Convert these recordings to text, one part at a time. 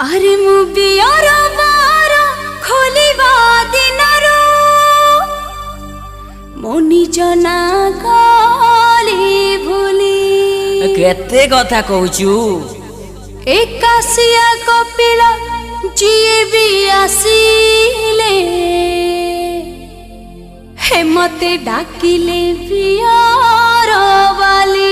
अरे मु beer bar खोलिबा दिनरो मो निज ना गली भूली केते कथा कहूचु एकासिया कपिला जिए भी आसिले हे मते डाकिले बियर वाली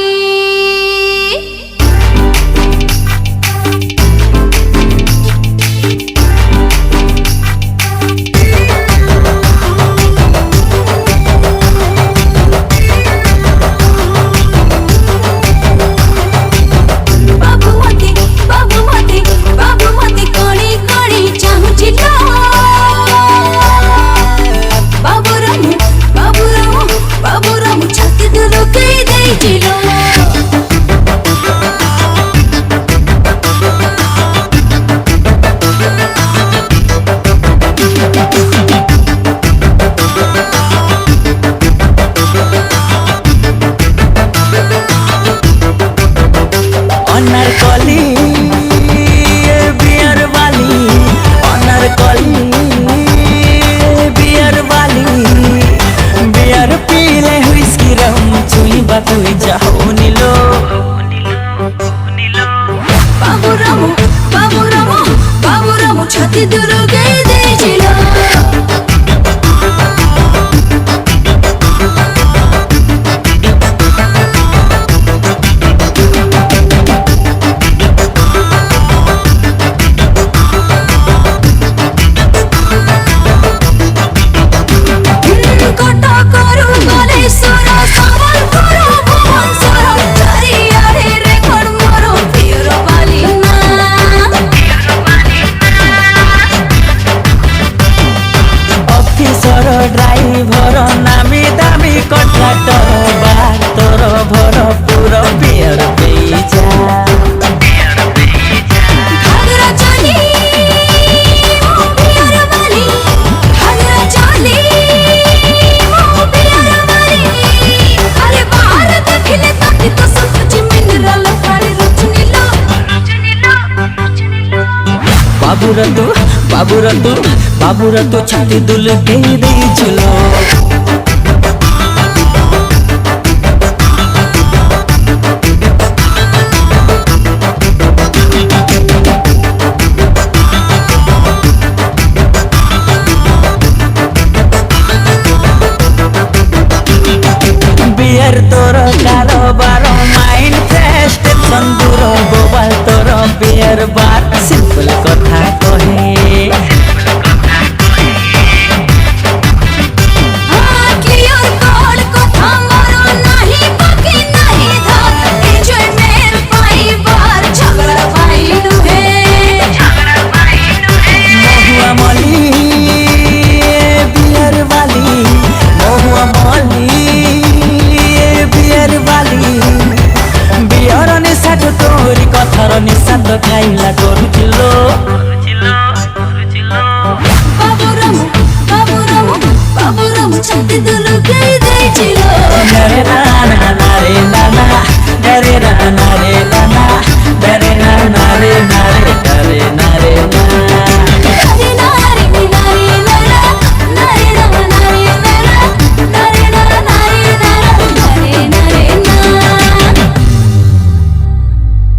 छाती दूर गई दे जिला कटा करू गले सोरा सवाल करू भुवन सोरा चारिया रे खड़ मरो पियर वाली ना ऑफिसर ड्राइवर नामी दामी कॉन्ट्रैक्टर बार तोर भर पूरा बियर बेचा घाघरा चली मो बियर वाली घाघरा चली मो बियर वाली अरे बाहर देखले ताती तो सब मिनरल पानी रुचनीलो बाबू रतु छाती दुल दे दे चलो बियर तोर कारोबार माइंड फ्रेश टेंशन दूर बोबाल तोर बियर बार सिंपल कथा कहे कथार निशाद खाइला करुचिलो बाबू रामू छाती दुलु गई दे चिलो